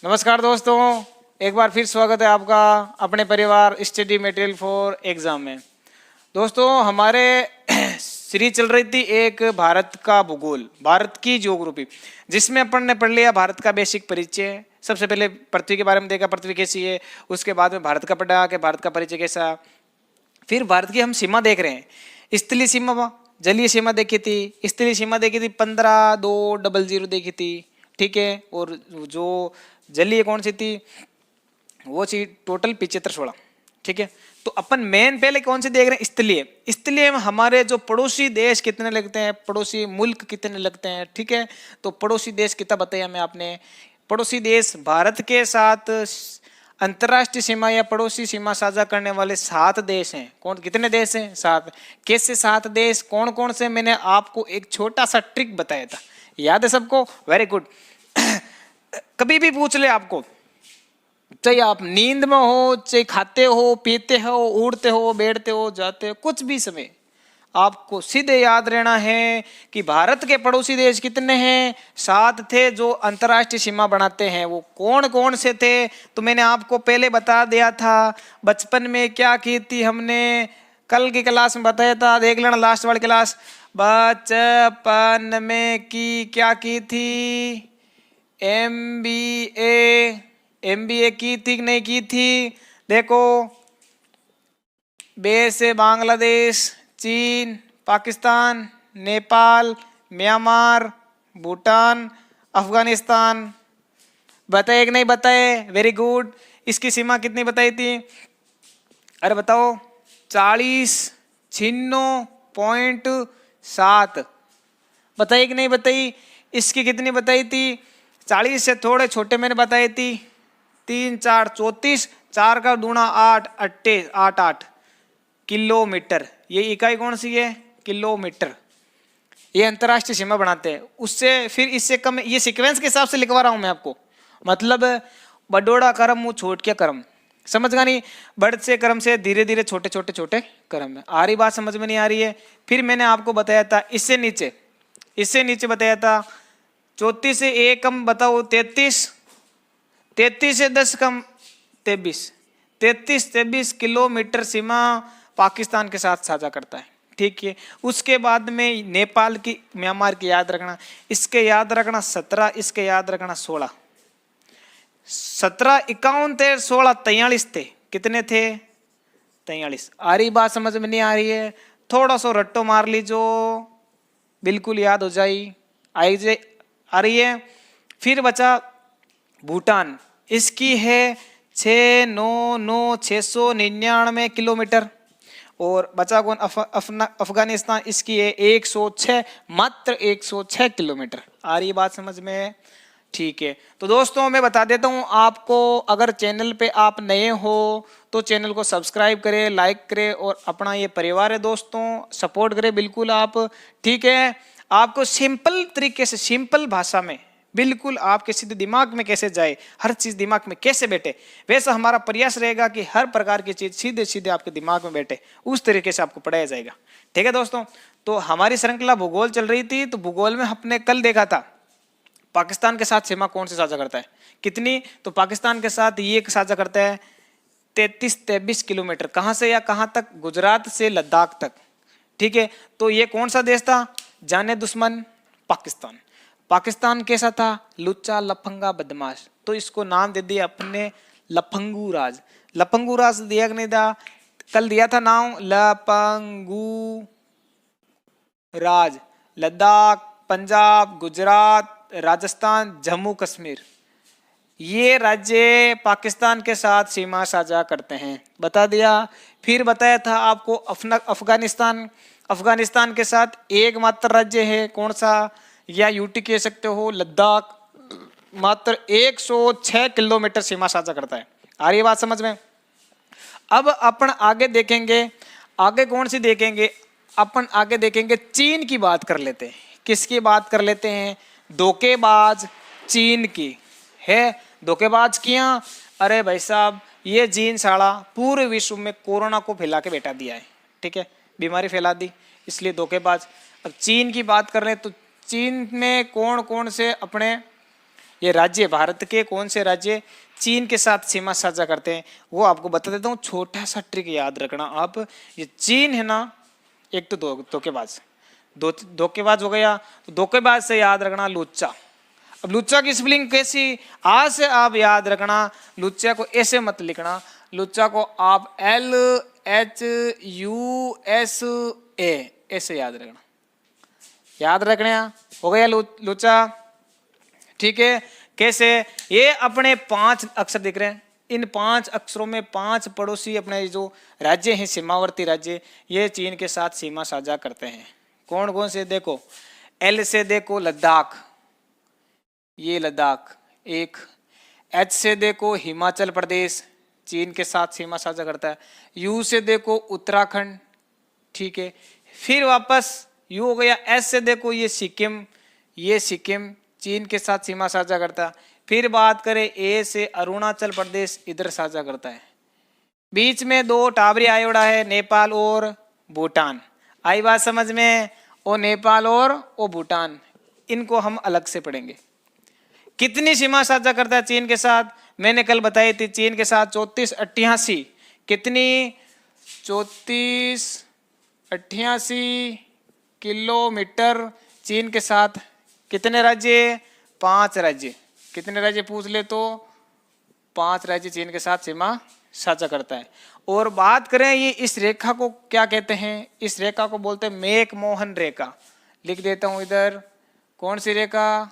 नमस्कार दोस्तों, एक बार फिर स्वागत है आपका अपने परिवार स्टडी मटेरियल फॉर एग्जाम में। दोस्तों हमारे सीरीज चल रही थी एक भारत का भूगोल, भारत की ज्योग्राफी, जिसमें अपन ने पढ़ लिया भारत का बेसिक परिचय। सबसे पहले पृथ्वी के बारे में देखा, पृथ्वी कैसी है। उसके बाद में भारत का पढ़ा कि भारत का परिचय कैसा। फिर भारत की हम सीमा देख रहे हैं। स्थलीय सीमा, जलीय सीमा देखी थी। स्थलीय सीमा देखी थी 15,200 देखी थी, ठीक है। और जो जलीय कौन सी थी, वो थी टोटल 75,16, ठीक है। तो अपन मेन पहले कौन सी देख रहे हैं, स्थलीय। स्थलीय में हमारे जो पड़ोसी देश कितने लगते हैं, पड़ोसी मुल्क कितने लगते हैं, ठीक है। तो पड़ोसी देश कितना बताया मैं आपने। पड़ोसी देश भारत के साथ अंतर्राष्ट्रीय सीमा या पड़ोसी सीमा साझा करने वाले 7 देश हैं। कौन, कितने देश हैं? 7। कैसे 7 देश, कौन कौन से, मैंने आपको एक छोटा सा ट्रिक बताया था, याद है सबको? Very good. कभी भी पूछ ले आपको, चाहे आप नींद में हो, चाहे खाते हो, पीते हो, उड़ते हो, बैठते हो, जाते हो, कुछ भी समय आपको सीधे याद रहना है कि भारत के पड़ोसी देश कितने हैं? 7 थे जो अंतर्राष्ट्रीय सीमा बनाते हैं। वो कौन कौन से थे तो मैंने आपको पहले बता दिया था। बचपन में क्या की थी हमने, कल की क्लास में बताया था, देख लेना लास्ट वाली क्लास। बचपन में क्या की थी? एमबीए की थी कि नहीं की थी? देखो, बे से बांग्लादेश, चीन, पाकिस्तान, नेपाल, म्यांमार, भूटान, अफगानिस्तान। बताए कि नहीं बताए? Very good. इसकी सीमा कितनी बताई थी? अरे बताओ, 40,96.7 बताई कि नहीं बताई? इसकी कितनी बताई थी? 40 से थोड़े छोटे मैंने बताई थी। 3 4 34, 4 का दूना 8, 8 किलोमीटर। ये इकाई कौन सी है? किलोमीटर। ये अंतर्राष्ट्रीय सीमा बनाते हैं। उससे फिर इससे कम, ये सीक्वेंस के हिसाब से लिखवा रहा हूं मैं आपको, मतलब बडोड़ा क्रम मुँह छोट के क्रम, समझ गा नहीं? बढ़ से क्रम से धीरे धीरे छोटे छोटे छोटे क्रम में। आ रही बात समझ में? नहीं आ रही है? फिर मैंने आपको बताया था इससे नीचे बताया था 34 से 1 कम बताओ 33, 33 से 10 कम 23, 33 किलोमीटर सीमा पाकिस्तान के साथ साझा करता है, ठीक है। उसके बाद में नेपाल की, म्यांमार की याद रखना, इसके याद रखना 17, इसके याद रखना 16। 17 51 थे, 16 43 थे। कितने थे? 43। आ रही बात समझ में? नहीं आ रही है? थोड़ा सा रट्टो मार लीजो, बिल्कुल याद हो जाए। आ रही है? फिर बचा भूटान, इसकी है 699 किलोमीटर। और बचा कौन? अफगानिस्तान, इसकी है 106, मात्र 106 किलोमीटर। आ रही बात समझ में? ठीक है। तो दोस्तों मैं बता देता हूं आपको, अगर चैनल पे आप नए हो तो चैनल को सब्सक्राइब करें, लाइक करें, और अपना ये परिवार है दोस्तों, सपोर्ट करें बिल्कुल आप, ठीक है। आपको सिंपल तरीके से, सिंपल भाषा में, बिल्कुल आपके सीधे दिमाग में कैसे जाए, हर चीज दिमाग में कैसे बैठे, वैसा हमारा प्रयास रहेगा कि हर प्रकार की चीज सीधे सीधे आपके दिमाग में बैठे, उस तरीके से आपको पढ़ाया जाएगा, ठीक है दोस्तों। तो हमारी श्रृंखला भूगोल चल रही थी, तो भूगोल में हमने कल देखा था पाकिस्तान के साथ सीमा कौन सी साझा करता है, कितनी? तो पाकिस्तान के साथ ये साझा करता है 33-23 किलोमीटर। कहां से या कहां तक? गुजरात से लद्दाख तक, ठीक है। तो ये कौन सा देश था? जाने दुश्मन पाकिस्तान। पाकिस्तान कैसा था? लुच्चा, लफंगा, बदमाश। तो इसको नाम दे दिया अपने लफंगू राज। लफंगू राज दिया कि नहीं दिया? कल दिया था नाम, लफंगू राज। लद्दाख, पंजाब, गुजरात, राजस्थान, जम्मू कश्मीर, ये राज्य पाकिस्तान के साथ सीमा साझा करते हैं, बता दिया। फिर बताया था आपको अफगानिस्तान। अफगानिस्तान के साथ एकमात्र राज्य है, कौन सा? या यूटी कह सकते हो, लद्दाख, मात्र 106 किलोमीटर सीमा साझा करता है। आ रही है बात समझ में? अब अपन आगे देखेंगे, आगे कौन सी देखेंगे? अपन आगे देखेंगे चीन की बात कर लेते हैं। किसकी बात कर लेते हैं? धोखेबाज चीन की है। धोखेबाज किया, अरे भाई साहब, ये चीन साला पूरे विश्व में कोरोना को फैला के बैठा दिया है, ठीक है, बीमारी फैला दी, इसलिए धोखेबाज। अब चीन की बात कर रहे हैं, तो चीन में कौन कौन से अपने ये राज्य भारत के कौन से राज्य चीन के साथ सीमा साझा करते हैं वो आपको बता देता हूँ। छोटा सा ट्रिक याद रखना आप, ये चीन है ना, एक तो धोखेबाज, धोखेबाज हो गया, तो धोखेबाज से याद रखना लुच्चा। अब लुच्चा की स्पेलिंग कैसी, आज से आप याद रखना, लुच्चा को ऐसे मत लिखना, लुच्चा को आप LHUSA ऐसे याद रखना, याद रखना। हो गया लुच्चा, ठीक है। कैसे, ये अपने 5 अक्षर दिख रहे हैं, इन 5 अक्षरों में 5 पड़ोसी अपने जो राज्य हैं, सीमावर्ती राज्य, ये चीन के साथ सीमा साझा करते हैं। कौन कौन से, देखो L से देखो लद्दाख, ये लद्दाख एक, H से देखो हिमाचल प्रदेश, चीन के साथ सीमा साझा करता है। U से देखो उत्तराखंड, ठीक है। फिर वापस U हो गया, S से देखो ये सिक्किम, ये सिक्किम चीन के साथ सीमा साझा करता है। फिर बात करें A से अरुणाचल प्रदेश, इधर साझा करता है। बीच में 2 टाबरी आयोडा है, नेपाल और भूटान। आई बात समझ में, ओ नेपाल और ओ भूटान, इनको हम अलग से पढ़ेंगे। कितनी सीमा साझा करता है चीन के साथ, मैंने कल बताई थी, चीन के साथ 3488, कितनी 3488 किलोमीटर चीन के साथ। कितने राज्य, 5 राज्य, कितने राज्य पूछ ले तो 5 राज्य चीन के साथ सीमा साझा करता है। और बात करें ये इस रेखा को क्या कहते हैं, इस रेखा को बोलते हैं मैक-मोहन रेखा। लिख देता हूं इधर, कौन सी रेखा,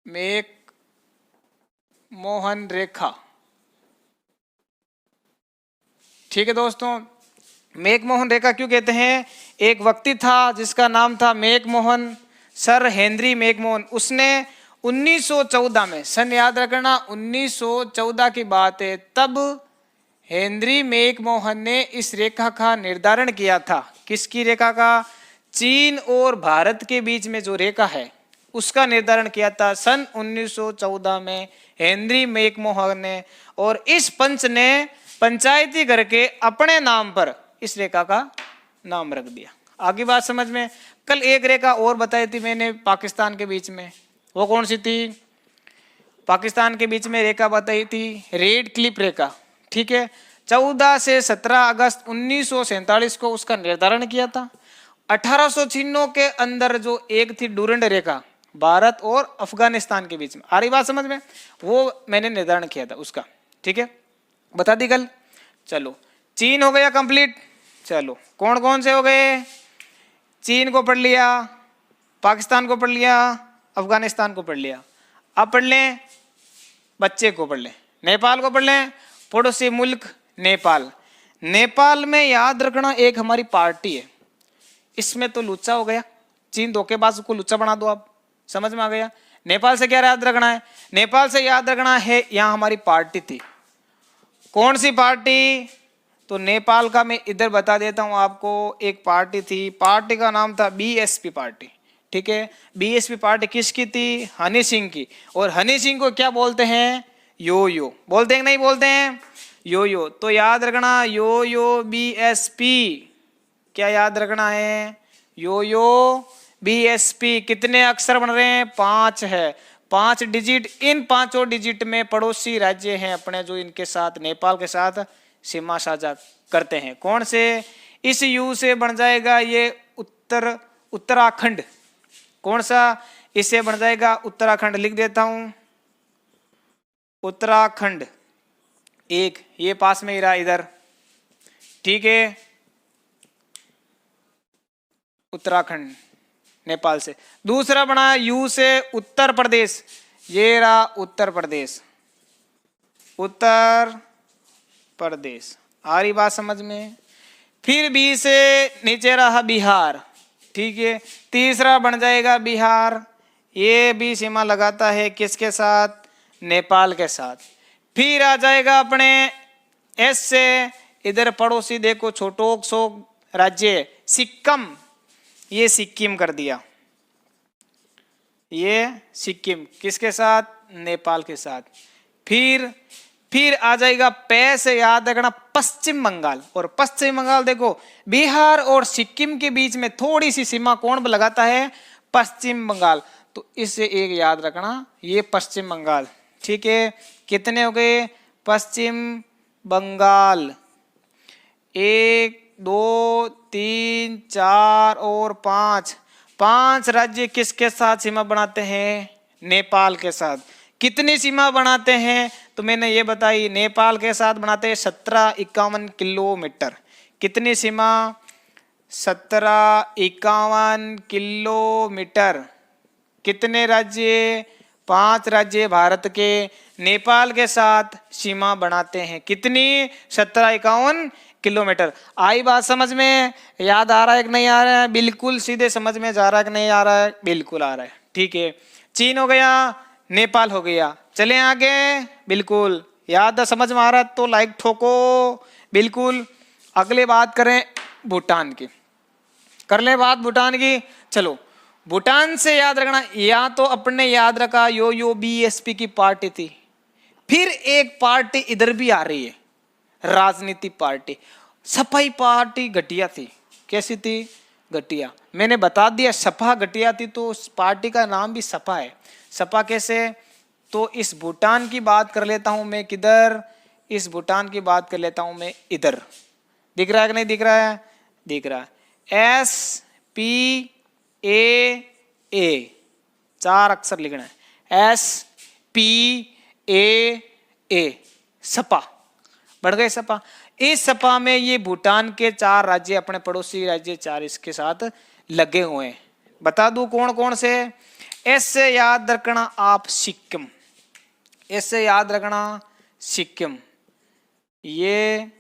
मैक-मोहन रेखा, ठीक है दोस्तों। मैक-मोहन रेखा क्यों कहते हैं, एक व्यक्ति था जिसका नाम था मैक-मोहन, सर हेनरी मैक-मोहन, उसने 1914 में, सन याद रखना 1914 की बात है, तब हेनरी मैक-मोहन ने इस रेखा का निर्धारण किया था। किसकी रेखा का, चीन और भारत के बीच में जो रेखा है उसका निर्धारण किया था सन 1914 में हेनरी मैक-मोहन ने। और इस पंच ने पंचायती करके अपने नाम पर इस रेखा का नाम रख दिया। आगे बात समझ में। कल एक रेखा और बताई थी मैंने पाकिस्तान के बीच में, वो कौन सी थी, पाकिस्तान के बीच में रेखा बताई थी रेड क्लिफ रेखा, ठीक है। 14 से 17 अगस्त 1947 को उसका निर्धारण किया था। 1800 चिन्हों के अंदर जो एक थी डूरंड रेखा, भारत और अफगानिस्तान के बीच में, आ रही बात समझ में, वो मैंने निर्धारण किया था उसका, ठीक है, बता दी कल। चलो चीन हो गया कंप्लीट। चलो कौन कौन से हो गए, चीन को पढ़ लिया, पाकिस्तान को पढ़ लिया, अफगानिस्तान को पढ़ लिया। अब पढ़ लें बच्चे को, पढ़ लें नेपाल को, पढ़ लें पड़ोसी मुल्क नेपाल। नेपाल में याद रखना एक हमारी पार्टी है, इसमें तो लुच्चा हो गया, चीन धोखेबाज को लुच्चा बना दो आप, समझ में आ गया। नेपाल से क्या याद रखना है, नेपाल से याद रखना है यहाँ हमारी पार्टी थी, कौन सी पार्टी, तो नेपाल का मैं इधर बता देता हूं आपको, एक पार्टी थी, पार्टी का नाम था बीएसपी पार्टी, ठीक है। बीएसपी पार्टी किसकी थी, हनी सिंह की। और हनी सिंह को क्या बोलते हैं, यो यो बोलते हैं, नहीं बोलते हैं, यो यो। तो याद रखना यो यो बीएसपी, क्या याद रखना है, यो यो बीएसपी। कितने अक्षर बन रहे हैं, 5 है, 5 डिजिट। इन 5 डिजिट में पड़ोसी राज्य हैं अपने जो इनके साथ, नेपाल के साथ सीमा साझा करते हैं। कौन से, इस यू से बन जाएगा ये उत्तराखंड, कौन सा, इससे बन जाएगा उत्तराखंड, लिख देता हूं उत्तराखंड। एक ये पास में ही रहा इधर, ठीक है, उत्तराखंड नेपाल से। दूसरा बना यू से उत्तर प्रदेश, ये रहा उत्तर प्रदेश, उत्तर प्रदेश, आ रही बात समझ में। फिर बी से नीचे रहा बिहार, ठीक है। तीसरा बन जाएगा बिहार, ये भी सीमा लगाता है किसके साथ, नेपाल के साथ। फिर आ जाएगा अपने एस से, इधर पड़ोसी देखो छोटोक सो राज्य सिक्किम, ये सिक्किम कर दिया, ये सिक्किम किसके साथ, नेपाल के साथ। फिर आ जाएगा पे से याद रखना पश्चिम बंगाल। और पश्चिम बंगाल देखो बिहार और सिक्किम के बीच में थोड़ी सी सीमा कौन लगाता है, पश्चिम बंगाल। तो तो इससे एक याद रखना, ये पश्चिम बंगाल। ठीक है, कितने हो गए पश्चिम बंगाल? 1 2 3 4 और 5। 5 राज्य किसके साथ सीमा बनाते हैं? नेपाल के साथ। कितनी सीमा बनाते हैं? तो मैंने ये बताई, नेपाल के साथ बनाते हैं 1751 किलोमीटर। कितनी सीमा? 1751 किलोमीटर। कितने राज्य? 5 राज्य भारत के नेपाल के साथ सीमा बनाते हैं। कितनी? 1751 किलोमीटर। आई बात समझ में? याद आ रहा है कि नहीं आ रहा है? बिल्कुल सीधे समझ में जा रहा है कि नहीं आ रहा है? बिल्कुल आ रहा है। ठीक है, चीन हो गया, नेपाल हो गया। चले आगे। बिल्कुल याद है, समझ में आ रहा है तो लाइक ठोको। बिल्कुल। अगले बात करें भूटान की। कर ले बात भूटान की। चलो, भूटान से याद रखना, या तो अपने याद रखा यो बीएसपी की पार्टी थी, फिर एक पार्टी इधर भी आ रही है, राजनीति पार्टी। सपाई पार्टी घटिया थी। कैसी थी? घटिया। मैंने बता दिया सपा घटिया थी, तो उस पार्टी का नाम भी सपा है। सपा कैसे? तो इस भूटान की बात कर लेता हूं मैं। किधर? इस भूटान की बात कर लेता हूं मैं इधर। दिख रहा है कि नहीं दिख रहा है? दिख रहा है। SPAA, 4 अक्षर लिखना है। SPAA, सपा। बढ़ गए सपा। इस सपा में ये भूटान के 4 राज्य, अपने पड़ोसी राज्य 4 इसके साथ लगे हुए हैं। बता दूं कौन कौन से? ऐसे याद रखना आप, सिक्किम। ऐसे याद रखना सिक्किम। ये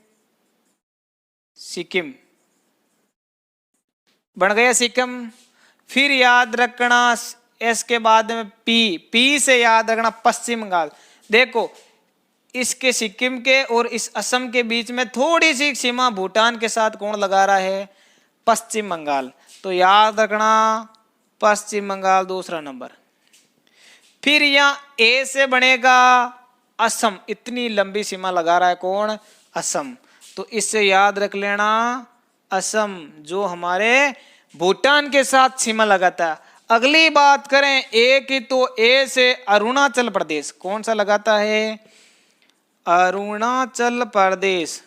सिक्किम बन गया सिक्किम। फिर याद रखना एस के बाद में पी से याद रखना पश्चिम बंगाल। देखो, इसके सिक्किम के और इस असम के बीच में थोड़ी सी सीमा भूटान के साथ कौन लगा रहा है? पश्चिम बंगाल। तो याद रखना पश्चिम बंगाल दूसरा नंबर। फिर यहाँ ए से बनेगा असम। इतनी लंबी सीमा लगा रहा है कौन? असम। तो इससे याद रख लेना असम, जो हमारे भूटान के साथ सीमा लगाता है। अगली बात करें ए की, तो ए से अरुणाचल प्रदेश। कौन सा लगाता है? अरुणाचल प्रदेश।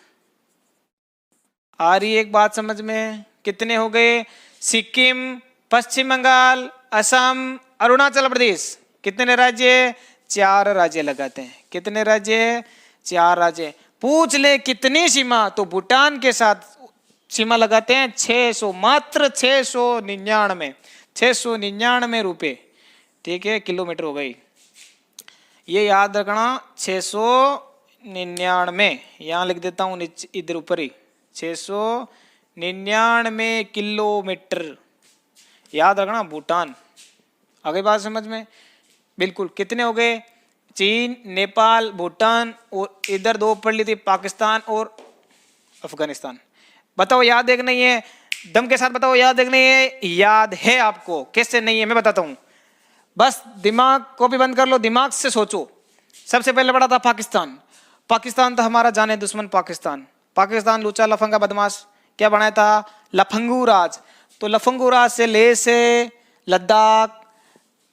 आ रही एक बात समझ में? कितने हो गए? सिक्किम, पश्चिम बंगाल, असम, अरुणाचल प्रदेश। कितने राज्य? 4 राज्य लगाते हैं। कितने राज्य? 4 राज्य। पूछ ले कितनी सीमा, तो भूटान के साथ सीमा लगाते हैं 600, मात्र 699 रुपए। ठीक है, किलोमीटर हो गई। ये याद रखना 699। यहां लिख देता हूं नीचे इधर ऊपर ही, 699 किलोमीटर। याद रखना भूटान। आगे बात समझ में? बिल्कुल। कितने हो गए? चीन, नेपाल, भूटान, और इधर 2 पढ़ ली थी, पाकिस्तान और अफगानिस्तान। बताओ याद है कि नहीं है? दम के साथ बताओ याद है कि नहीं है? याद है आपको? कैसे नहीं है मैं बताता हूं। बस दिमाग को भी बंद कर लो, दिमाग से सोचो। सबसे पहले पढ़ा था पाकिस्तान। पाकिस्तान था हमारा जाने दुश्मन पाकिस्तान। पाकिस्तान लूचा लफंगा बदमाश। क्या बनाया था? लफंगू राज। तो लफंगू राज से लेह से लद्दाख,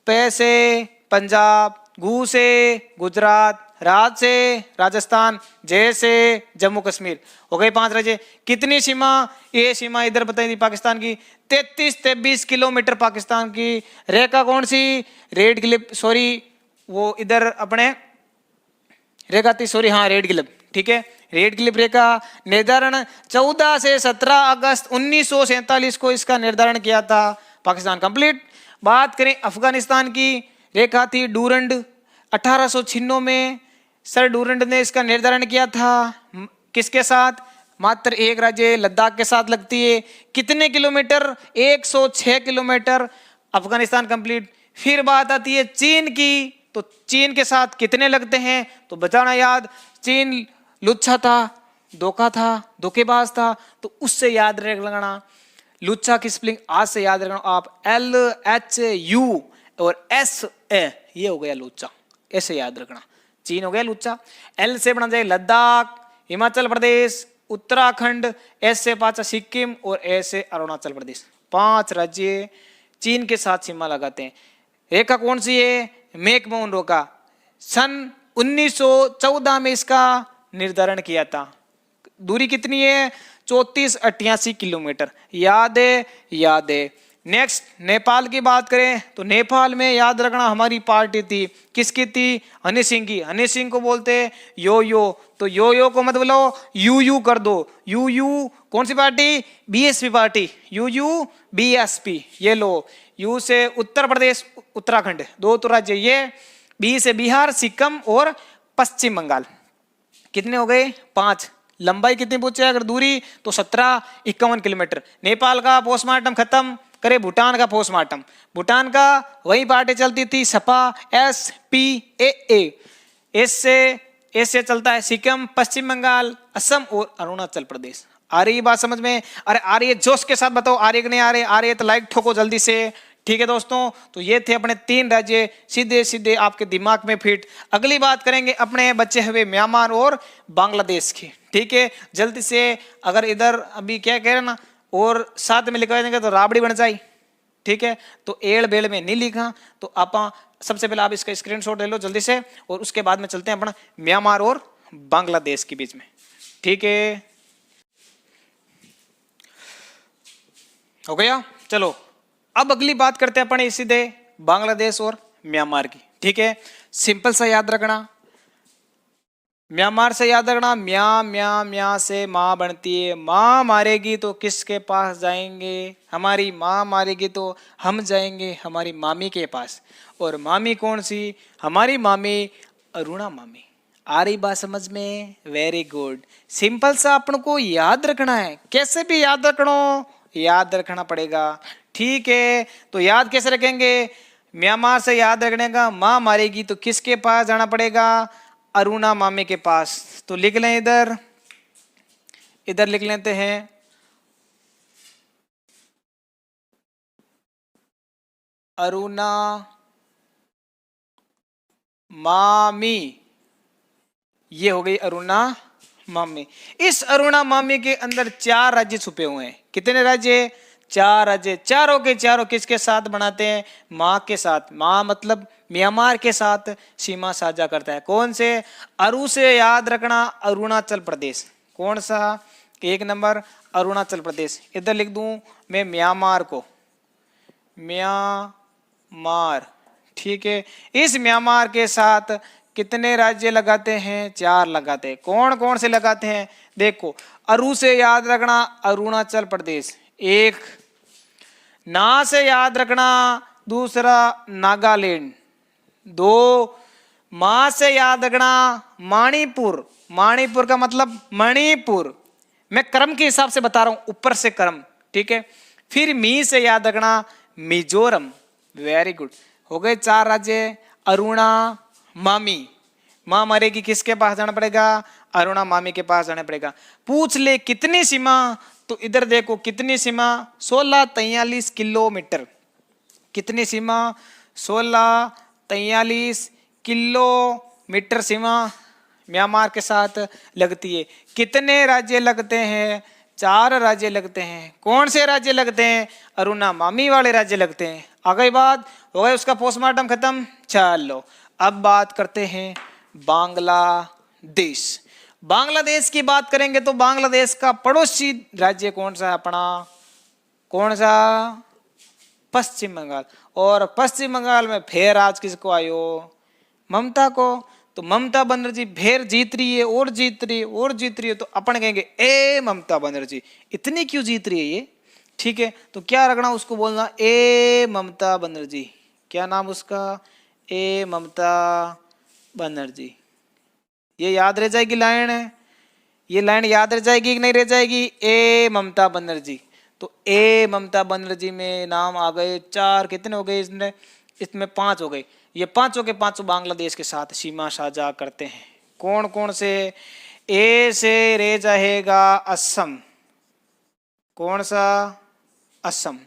पे से पंजाब, गू से गुजरात, राज से राजस्थान, जय से जम्मू कश्मीर। हो गए 5 राज्य। कितनी सीमा? ये सीमा इधर बताई थी पाकिस्तान की 33-23 किलोमीटर। पाकिस्तान की रेखा कौन सी? रेड क्लिप, सॉरी वो इधर अपने रेखा थी, सॉरी हाँ रेड क्लिप। ठीक है, रेड क्लिप रेखा निर्धारण 14 से 17 अगस्त 1947 को इसका निर्धारण किया था। पाकिस्तान कंप्लीट। बात करें अफगानिस्तान की, रेखा थी डूरंड। 1896 में सर डूरंड ने इसका निर्धारण किया था। किसके साथ? मात्र एक राज्य लद्दाख के साथ लगती है। कितने किलोमीटर? 106 किलोमीटर। अफगानिस्तान कंप्लीट। फिर बात आती है चीन की, तो चीन के साथ कितने लगते हैं? तो बताना याद। चीन लुच्छा था, धोखा था, धोखेबाज था, तो उससे याद रखना। लुच्छा की स्पेलिंग आज से याद रखना आप, LHU और SA, ये हो गया लुच्छा। ऐसे याद रखना। चीन हो गया लुच्छा। L से बना जाए लद्दाख, हिमाचल प्रदेश, उत्तराखंड, S से पाचा सिक्किम और A से अरुणाचल प्रदेश। 5 राज्य चीन के साथ सीमा लगाते हैं। रेखा कौन सी है? मैकमोहन रो का, सन 1914 में इसका निर्धारण किया था। दूरी कितनी है? 3488 किलोमीटर। याद है? याद है। नेक्स्ट नेपाल की बात करें तो नेपाल में याद रखना हमारी पार्टी थी, किसकी थी? हनी सिंह की। हनी सिंह को बोलते हैं यो यो, तो यो यो को मत बोलो, यू यू कर दो। यू यू कौन सी party? BSP party. You you BSP, ये लो। यू से उत्तर प्रदेश उत्तराखंड, दो तो राज्य ये। बी से बिहार सिक्किम और पश्चिम बंगाल। कितने हो गए? 5। लंबाई कितनी पूछे अगर दूरी तो 1751 किलोमीटर। नेपाल का पोस्टमार्टम खत्म करे, भूटान का पोस्टमार्टम। भूटान का वही पार्टी चलती थी सपा SPAA। एस से चलता है सिक्किम, पश्चिम बंगाल, असम और अरुणाचल प्रदेश। आ रही बात समझ में? अरे आ रही है? जोश के साथ बताओ आ रही कि नहीं आ रही? आ रही है तो लाइक ठोको जल्दी से। ठीक है दोस्तों, तो ये थे अपने 3 राज्य सीधे सीधे आपके दिमाग में फिट। अगली बात करेंगे अपने बचे हुए म्यांमार और बांग्लादेश की। ठीक है, जल्दी से। अगर इधर अभी क्या कह रहे ना और साथ में लिखवा देंगे तो राबड़ी बन जाए। ठीक है, तो एड़ बेड़ में नहीं लिखा तो आप सबसे पहले आप इसका स्क्रीनशॉट ले लो जल्दी से, और उसके बाद में चलते हैं अपना म्यांमार और बांग्लादेश के बीच में। ठीक है, हो गया? चलो अब अगली बात करते हैं अपन सीधे बांग्लादेश और म्यांमार की। ठीक है, सिंपल सा याद रखना, म्यांमार से याद रखना, म्या म्या म्या से माँ बनती है। माँ मारेगी तो किसके पास जाएंगे? हमारी माँ मारेगी तो हम जाएंगे हमारी मामी के पास। और मामी कौन सी? हमारी मामी अरुणा मामी। आ रही बात समझ में? Very good. सिंपल सा अपन को याद रखना है, कैसे भी याद रखना, याद रखना पड़ेगा। ठीक है, तो याद कैसे रखेंगे? म्यांमार से याद रखने का, माँ मारेगी तो किसके पास जाना पड़ेगा? अरुणा मामी के पास। तो लिख लें इधर, इधर लिख लेते हैं अरुणा मामी। ये हो गई अरुणा मामी। इस अरुणा मामी के अंदर 4 राज्य छुपे हुए हैं। कितने राज्य? 4 राज्य। चारों के चारों किसके साथ बनाते हैं? माँ के साथ। माँ मतलब म्यांमार के साथ सीमा साझा करता है। कौन से? अरु से याद रखना अरुणाचल प्रदेश। कौन सा? 1 नंबर अरुणाचल प्रदेश। इधर लिख दूं मैं म्यांमार को, म्यांमार। ठीक है, इस म्यांमार के साथ कितने राज्य लगाते हैं? 4 लगाते हैं। कौन कौन से लगाते हैं? देखो, अरु से याद रखना अरुणाचल प्रदेश 1, ना से याद रखना दूसरा नागालैंड 2, मां से याद रखना मणिपुर। मणिपुर का मतलब मणिपुर, मैं क्रम के हिसाब से बता रहा हूं, ऊपर से क्रम। ठीक है, फिर मी से याद रखना मिजोरम। वेरी गुड, हो गए 4 राज्य। अरुणा मामी, माँ मरेगी किसके पास जाना पड़ेगा? अरुणा मामी के पास जाना पड़ेगा। पूछ ले कितनी सीमा, तो इधर देखो कितनी सीमा? 1643 किलोमीटर। कितनी सीमा? 1643 किलोमीटर सीमा म्यांमार के साथ लगती है। कितने राज्य लगते हैं? 4 राज्य लगते हैं। कौन से राज्य लगते हैं? अरुणा मामी वाले राज्य लगते हैं। आ गई बात? हो गया उसका पोस्टमार्टम खत्म। चलो अब बात करते हैं बांग्लादेश। बांग्लादेश की बात करेंगे तो बांग्लादेश का पड़ोसी राज्य कौन सा है अपना? कौन सा? पश्चिम बंगाल। और पश्चिम बंगाल में फिर आज किसको आयो? ममता को। तो ममता बनर्जी फिर जीत रही है और जीत रही है और जीत रही है, तो अपन कहेंगे ए ममता बनर्जी इतनी क्यों जीत रही है ये? ठीक है, तो क्या रखना उसको? बोलना ए ममता बनर्जी। क्या नाम उसका? ए ममता बनर्जी। ये याद रह जाएगी लाइन है, ये लाइन याद रह जाएगी कि नहीं रह जाएगी? ए ममता बनर्जी। तो ए ममता बनर्जी में नाम आ गए 4। कितने हो गए इसमें? इसमें 5 हो गए। ये 5 के 5 बांग्लादेश के साथ सीमा साझा करते हैं। कौन कौन से? ए से रह जाएगा असम। कौन सा? असम।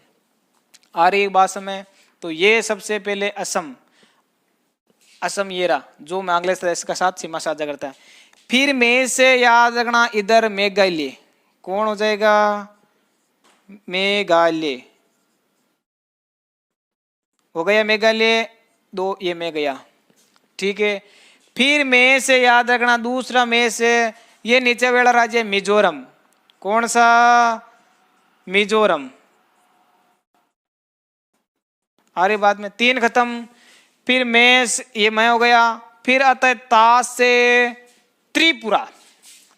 आ रही बात समय? तो ये सबसे पहले असम, असम ये रहा जो बांग्लादेश के साथ सीमा साझा करता है। फिर में से याद रखना इधर मेघालय। कौन हो जाएगा? मेघालय। हो गया मेघालय, 2 ये में गया, ठीक है। फिर में से याद रखना, दूसरा में से ये नीचे वाला राज्य है मिजोरम। कौन सा? मिजोरम। अरे बाद में 3 खत्म। फिर में से ये मैं हो गया। फिर आता है ता से त्रिपुरा,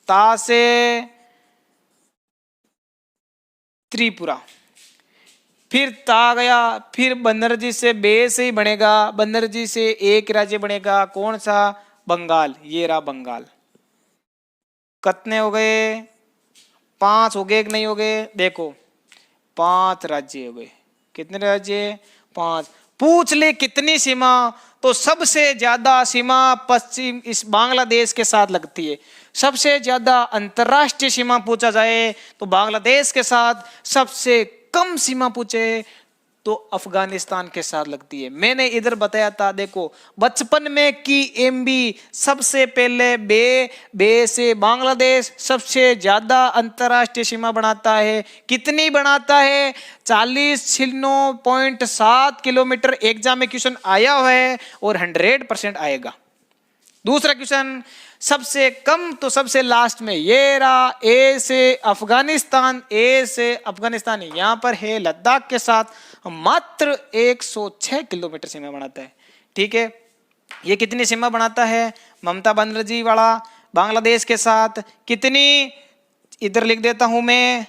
ता से त्रिपुरा। फिर ता गया। फिर बनर्जी से बे से ही बनेगा, बनर्जी से एक राज्य बनेगा, कौन सा? बंगाल। ये रहा बंगाल। कितने हो गए? 5 हो गए कि नहीं हो गए? देखो 5 राज्य हो गए। कितने राज्य? 5। पूछ ले कितनी सीमा, तो सबसे ज्यादा सीमा पश्चिम इस बांग्लादेश के साथ लगती है। सबसे ज्यादा अंतरराष्ट्रीय सीमा पूछा जाए तो बांग्लादेश के साथ, सबसे कम सीमा पूछे तो अफगानिस्तान के साथ लगती है। मैंने इधर बताया था, देखो बचपन में कि एमबी सबसे पहले बे से बांग्लादेश सबसे ज्यादा अंतरराष्ट्रीय सीमा बनाता है। कितनी बनाता है? 40.7 किलोमीटर। एग्जाम में क्वेश्चन आया हुआ है और 100% आएगा। दूसरा क्वेश्चन सबसे कम, तो सबसे लास्ट में ये रहा, ए से अफगानिस्तान, ए से अफगानिस्तान यहां पर है लद्दाख के साथ, मात्र 106 किलोमीटर सीमा बनाता है। ठीक है, ये कितनी सीमा बनाता है? ममता बनर्जी वाला बांग्लादेश के साथ कितनी, इधर लिख देता हूं मैं,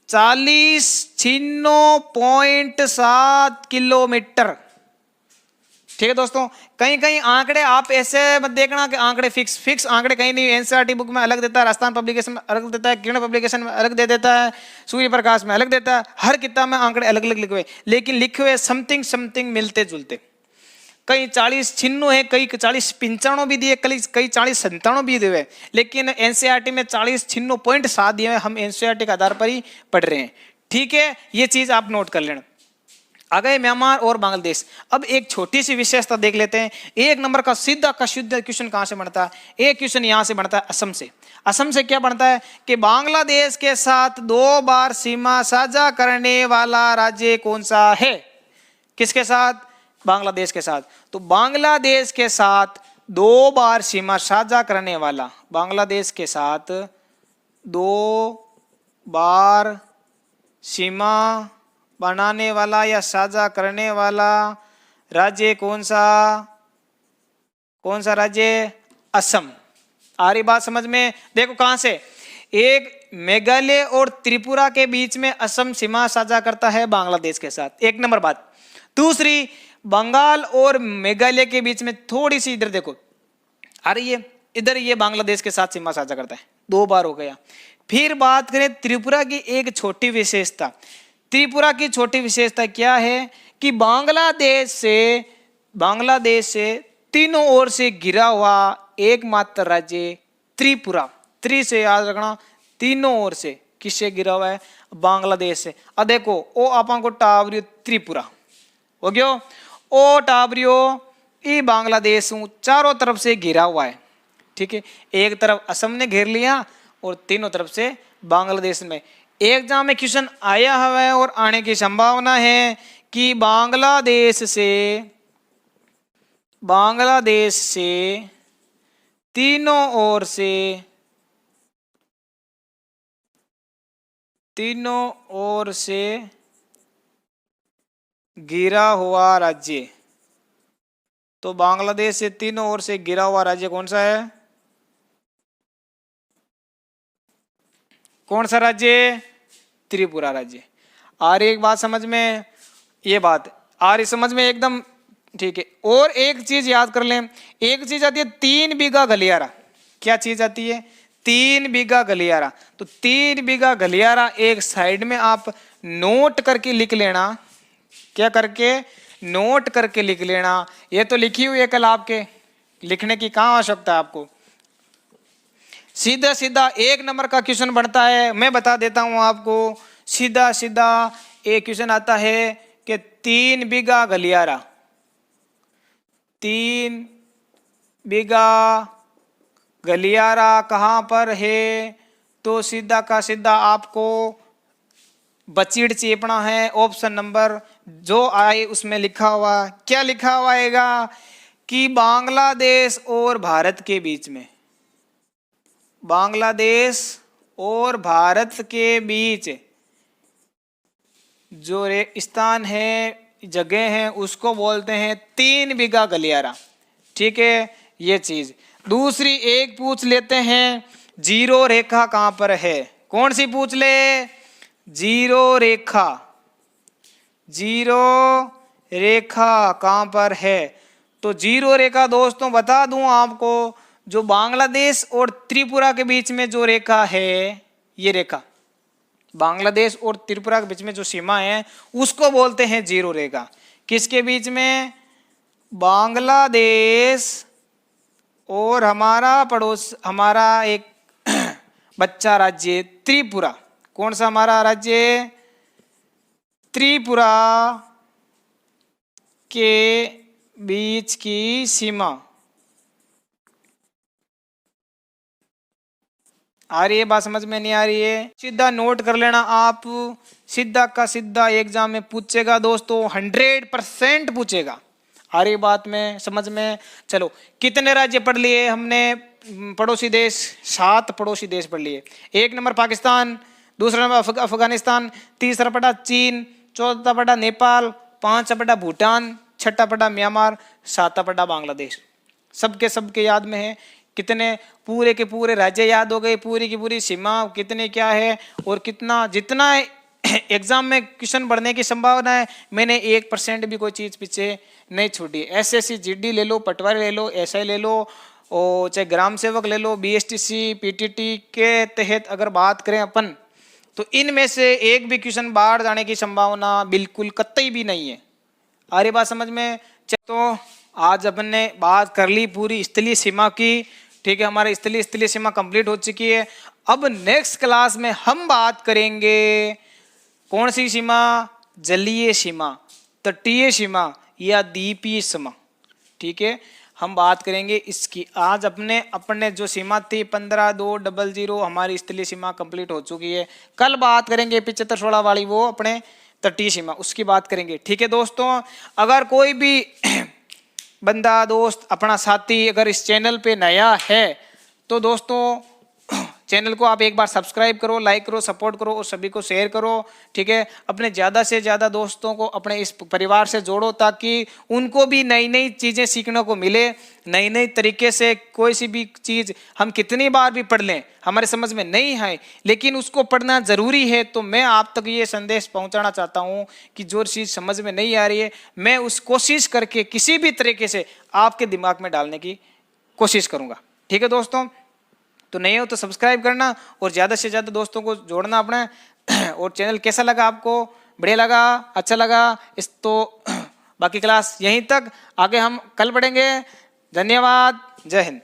46.7 किलोमीटर। ठीक है दोस्तों, कहीं कहीं आंकड़े आप ऐसे मत देखना कि आंकड़े फिक्स आंकड़े कहीं नहीं। एनसीईआरटी बुक में अलग देता है, राजस्थान पब्लिकेशन में अलग देता है, किरण पब्लिकेशन में अलग दे देता है, सूर्य प्रकाश में अलग देता है। हर किताब में आंकड़े अलग अलग लिखे हुए, लेकिन लिखे हुए समथिंग मिलते जुलते। कई 40-96 है, कई 40-95 भी दिए, कई 40-97 भी दिए, लेकिन एनसीईआरटी में 40-96.7 दिए। हम एनसीईआरटी के आधार पर ही पढ़ रहे हैं। ठीक है, ये चीज आप नोट कर लेना। आ गए म्यांमार और बांग्लादेश। अब एक छोटी सी विशेषता देख लेते हैं। 1 नंबर का सीधा का शुद्ध क्वेश्चन कहां से बनता है? एक क्वेश्चन यहां से बनता है, असम से। असम से क्या बनता है कि बांग्लादेश के साथ 2 बार सीमा साझा करने वाला राज्य कौन सा है? किसके साथ? बांग्लादेश के साथ। तो बांग्लादेश के साथ 2 बार सीमा साझा करने वाला, बांग्लादेश के साथ 2 बार सीमा बनाने वाला या साझा करने वाला राज्य कौन सा? कौन सा राज्य? असम। आ रही बात समझ में? देखो कहां से, एक मेघालय और त्रिपुरा के बीच में असम सीमा साझा करता है बांग्लादेश के साथ, 1 नंबर बात। दूसरी, बंगाल और मेघालय के बीच में थोड़ी सी इधर देखो आ रही है, इधर ये बांग्लादेश के साथ सीमा साझा करता है, 2 बार हो गया। फिर बात करें त्रिपुरा की एक छोटी विशेषता। त्रिपुरा की छोटी विशेषता क्या है कि बांग्लादेश से तीनों ओर से घिरा हुआ एकमात्र राज्य त्रिपुरा। त्रि से याद रखना, तीनों ओर से किससे घिरा हुआ है? बांग्लादेश से। अब देखो ओ आपन को टावरियो त्रिपुरा हो गयो, ओ टावरियो ई बांग्लादेश चारों तरफ से घिरा हुआ है। ठीक है, एक तरफ असम ने घेर लिया और तीनों तरफ से बांग्लादेश में। एग्जाम में क्वेश्चन आया हुआ है और आने की संभावना है कि बांग्लादेश से तीनों ओर से घिरा हुआ राज्य। तो बांग्लादेश से तीनों ओर से घिरा हुआ राज्य कौन सा है? कौन सा राज्य? त्रिपुरा राज्य। आ रही एक बात समझ में? ये बात आ रही समझ में एकदम? ठीक है, और एक चीज याद कर लें, एक चीज आती है 3 बीघा गलियारा। क्या चीज आती है? 3 बीघा गलियारा। तो 3 बीघा गलियारा एक साइड में आप नोट करके लिख लेना। क्या करके? नोट करके लिख लेना। ये तो लिखी हुई है कल, आपके लिखने की कहाँ आवश्यकता है आपको? सीधा सीधा 1 नंबर का क्वेश्चन बनता है, मैं बता देता हूं आपको। सीधा एक क्वेश्चन आता है कि 3 बीघा गलियारा, 3 बीघा गलियारा कहां पर है? तो सीधा का सीधा आपको बचीड़ चेपना है। ऑप्शन नंबर जो आए उसमें लिखा हुआ, क्या लिखा हुआ आएगा कि बांग्लादेश और भारत के बीच में, बांग्लादेश और भारत के बीच जो रेगिस्तान है, जगह है, उसको बोलते हैं 3 बीघा गलियारा। ठीक है, ये चीज। दूसरी एक पूछ लेते हैं, जीरो रेखा कहां पर है? कौन सी पूछ ले? जीरो रेखा। जीरो रेखा कहां पर है? तो जीरो रेखा दोस्तों बता दूं आपको, जो बांग्लादेश और त्रिपुरा के बीच में जो रेखा है, ये रेखा बांग्लादेश और त्रिपुरा के बीच में जो सीमा है उसको बोलते हैं जीरो रेखा। किसके बीच में? बांग्लादेश और हमारा पड़ोस, हमारा एक बच्चा राज्य त्रिपुरा। कौन सा हमारा राज्य? त्रिपुरा के बीच की सीमा। आ रही है बात समझ में? नहीं आ रही है? सीधा नोट कर लेना आप, सीधा का सीधा एग्जाम में पूछेगा दोस्तों, 100% पूछेगा। आ रही बात में समझ में? चलो, कितने राज्य पढ़ लिए हमने? पड़ोसी देश 7 पड़ोसी देश पढ़ लिए। 1 नंबर पाकिस्तान, दूसरा नंबर अफगानिस्तान, तीसरा पढ़ा चीन, चौथा पढ़ा नेपाल, 5वां पढ़ा भूटान, 6वां पढ़ा म्यांमार, 7वां पढ़ा बांग्लादेश। सबके सबके याद में है। कितने पूरे के पूरे राज्य याद हो गए, पूरी की पूरी सीमा कितने क्या है, और कितना जितना एग्जाम में क्वेश्चन बढ़ने की संभावना है, मैंने 1% भी कोई चीज पीछे नहीं छोड़ी। एसएससी जीडी ले लो, पटवारी ले लो, एसआई ले लो, और चाहे ग्राम सेवक ले लो, बीएसटीसी पीटीटी के तहत अगर बात करें अपन, तो इनमें से एक भी क्वेश्चन बाहर जाने की संभावना बिल्कुल कतई भी नहीं है। आ रही बात समझ में? तो आज अपन ने बात कर ली पूरी स्थलीय सीमा की। ठीक है, हमारी स्थलीय सीमा कंप्लीट हो चुकी है। अब नेक्स्ट क्लास में हम बात करेंगे कौन सी सीमा? जलीय सीमा, तटीय सीमा या द्वीपीय सीमा। ठीक है, हम बात करेंगे इसकी। आज अपने जो सीमा थी 15,200 हमारी स्थलीय सीमा कंप्लीट हो चुकी है। कल बात करेंगे 75-16 वाली, वो अपने तटीय सीमा, उसकी बात करेंगे। ठीक है दोस्तों, अगर कोई भी बंदा दोस्त अपना साथी अगर इस चैनल पे नया है तो दोस्तों चैनल को आप एक बार सब्सक्राइब करो, लाइक करो, सपोर्ट करो और सभी को शेयर करो। ठीक है, अपने ज़्यादा से ज़्यादा दोस्तों को अपने इस परिवार से जोड़ो ताकि उनको भी नई नई चीज़ें सीखने को मिले। नई नई तरीके से कोई सी भी चीज़ हम कितनी बार भी पढ़ लें, हमारे समझ में नहीं है, लेकिन उसको पढ़ना ज़रूरी है। तो मैं आप तक ये संदेश पहुँचाना चाहता हूँ कि जो चीज़ समझ में नहीं आ रही है, मैं उस कोशिश करके किसी भी तरीके से आपके दिमाग में डालने की कोशिश करूँगा। ठीक है दोस्तों, तो नए हो तो सब्सक्राइब करना और ज़्यादा से ज़्यादा दोस्तों को जोड़ना अपने। और चैनल कैसा लगा आपको? बढ़िया लगा? अच्छा लगा? तो बाकी क्लास यहीं तक, आगे हम कल पढ़ेंगे। धन्यवाद, जय हिंद।